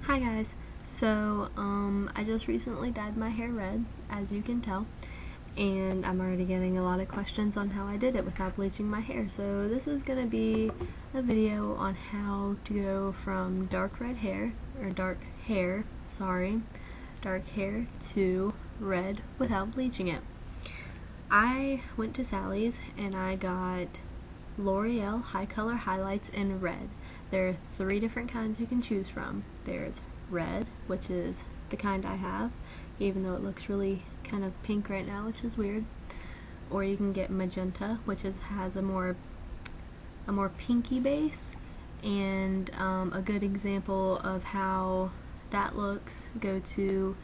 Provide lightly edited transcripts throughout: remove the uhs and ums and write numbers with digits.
Hi guys, so I just recently dyed my hair red, as you can tell, and I'm already getting a lot of questions on how I did it without bleaching my hair. So this is going to be a video on how to go from dark hair to red without bleaching it. I went to Sally's and I got L'Oreal High Color Highlights in red. There are 3 different kinds you can choose from. There's red, which is the kind I have, even though it looks really kind of pink right now, which is weird. Or you can get magenta, which has a more pinky base. And a good example of how that looks, go to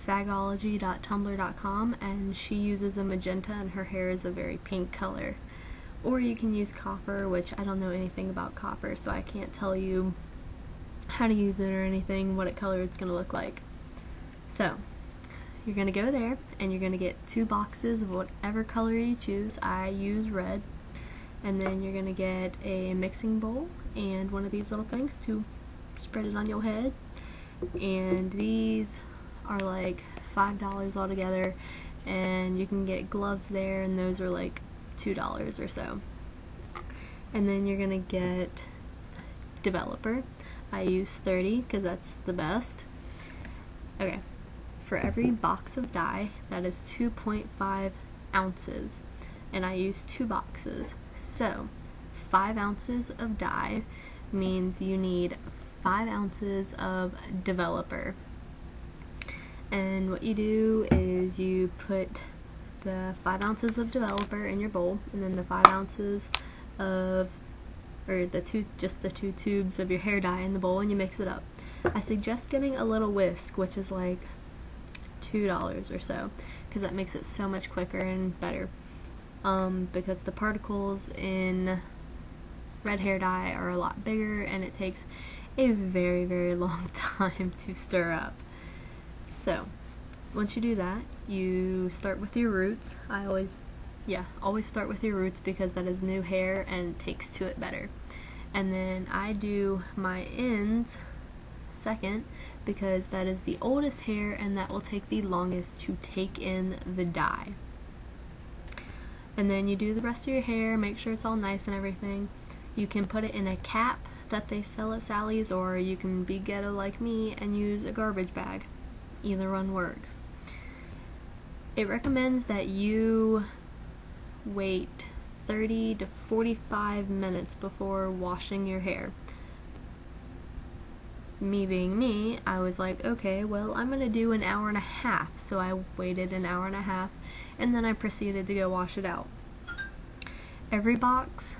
fagology.tumblr.com, and she uses a magenta and her hair is a very pink color. Or you can use copper, which I don't know anything about copper, so I can't tell you how to use it or anything, what color it's going to look like. So, you're going to go there, and you're going to get 2 boxes of whatever color you choose. I use red. And then you're going to get a mixing bowl and one of these little things to spread it on your head. And these are like $5 altogether, and you can get gloves there, and those are like $2 or so. And then you're gonna get developer. I use 30 because that's the best. Okay, for every box of dye, that is 2.5 ounces, and I use 2 boxes. So 5 ounces of dye means you need 5 ounces of developer. And what you do is you put the 5 ounces of developer in your bowl, and then the 5 ounces of, or just the 2 tubes of your hair dye in the bowl, and you mix it up. I suggest getting a little whisk, which is like $2 or so, because that makes it so much quicker and better. Because the particles in red hair dye are a lot bigger, and it takes a very long time to stir up. So once you do that, you start with your roots. I always start with your roots because that is new hair and takes to it better. And then I do my ends second because that is the oldest hair and that will take the longest to take in the dye. And then you do the rest of your hair, make sure it's all nice and everything. You can put it in a cap that they sell at Sally's, or you can be ghetto like me and use a garbage bag. Either one works. It recommends that you wait 30 to 45 minutes before washing your hair. Me being me, I was like, okay, well, I'm gonna do an hour and a half. So I waited an hour and a half, and then I proceeded to go wash it out. Every box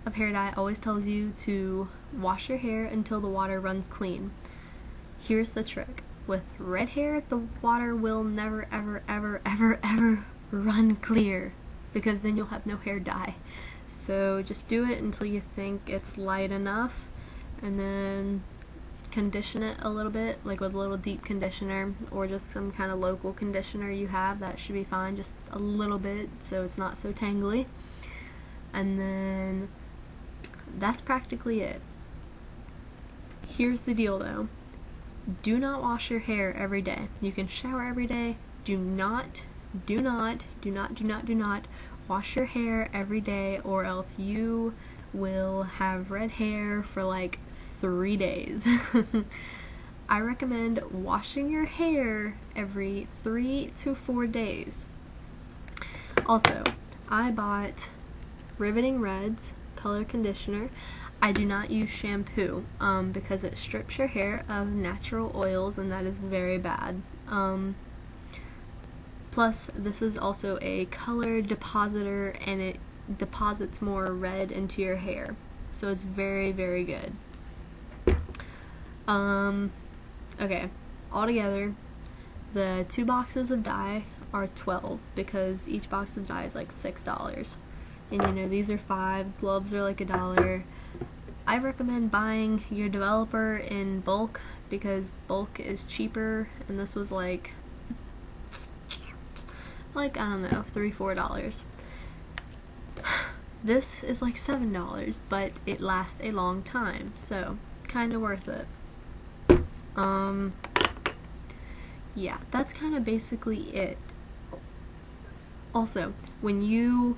of hair dye always tells you to wash your hair until the water runs clean. Here's the trick. With red hair, the water will never ever run clear, because then you'll have no hair dye. So just do it until you think it's light enough, and then condition it a little bit, like with a little deep conditioner or just some kind of local conditioner you have. That should be fine, just a little bit so it's not so tangly. And then that's practically it. Here's the deal though. Do not wash your hair every day. You can shower every day. Do not wash your hair every day, or else you will have red hair for like 3 days. I recommend washing your hair every 3 to 4 days. Also, I bought Riveting Red's color conditioner. I do not use shampoo because it strips your hair of natural oils, and that is very bad. Plus, this is also a color depositor, and it deposits more red into your hair, so it's very good. Okay, altogether, the 2 boxes of dye are 12 because each box of dye is like $6. And you know, these are 5, gloves are like $1. I recommend buying your developer in bulk because bulk is cheaper, and this was like I don't know, $3-4. This is like $7, but it lasts a long time, so kinda worth it. Yeah, that's kind of basically it. Also, when you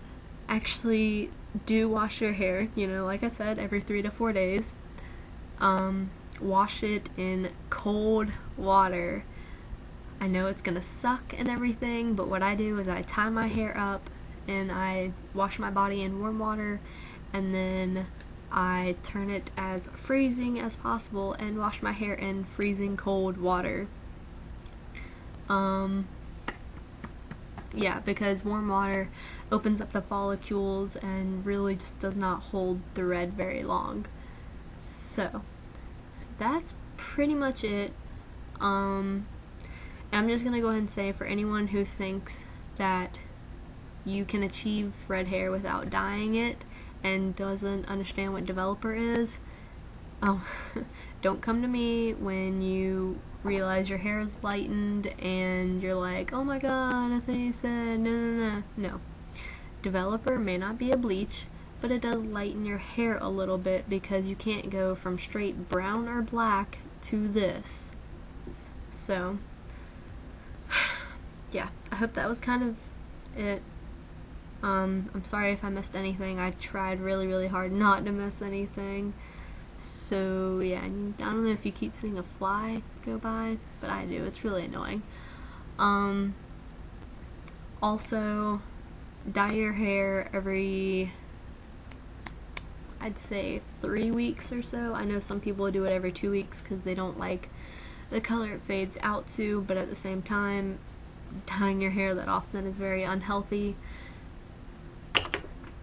actually do wash your hair, you know, like I said, every 3 to 4 days, wash it in cold water. I know it's gonna suck and everything, but what I do is I tie my hair up and I wash my body in warm water, and then I turn it as freezing as possible and wash my hair in freezing cold water. Yeah, because warm water opens up the follicles and really just does not hold the red very long. So, that's pretty much it. I'm just gonna go ahead and say, for anyone who thinks that you can achieve red hair without dyeing it and doesn't understand what developer is, don't come to me when you realize your hair is lightened and you're like, oh my god, I thought you said no. Developer may not be a bleach, but it does lighten your hair a little bit because you can't go from straight brown or black to this. So, yeah, I hope that was kind of it. I'm sorry if I missed anything. I tried really hard not to miss anything. So yeah, I don't know if you keep seeing a fly go by, but I do. It's really annoying. Also, dye your hair every, I'd say 3 weeks or so. I know some people do it every 2 weeks because they don't like the color it fades out to, but at the same time, dyeing your hair that often is very unhealthy.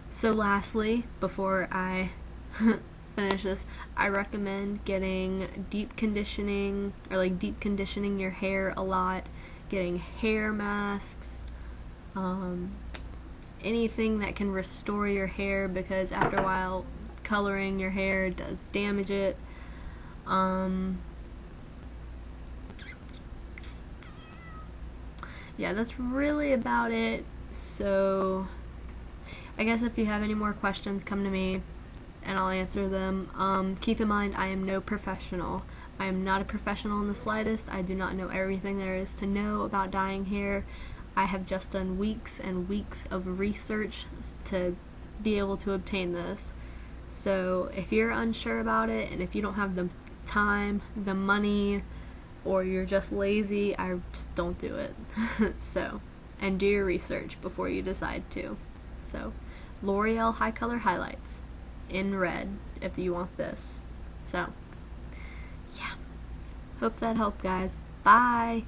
So lastly, before I finish this, I recommend getting deep conditioning, or like deep conditioning your hair a lot, getting hair masks, anything that can restore your hair, because after a while coloring your hair does damage it. Yeah, that's really about it. So I guess if you have any more questions, come to me and I'll answer them. Keep in mind, I am no professional. I am not a professional in the slightest. I do not know everything there is to know about dyeing hair. I have just done weeks and weeks of research to be able to obtain this. So if you're unsure about it, and if you don't have the time, the money, or you're just lazy, I just don't do it. So, and do your research before you decide to. So, L'Oreal High Color Highlights in red if you want this. So, yeah. Hope that helped, guys. Bye!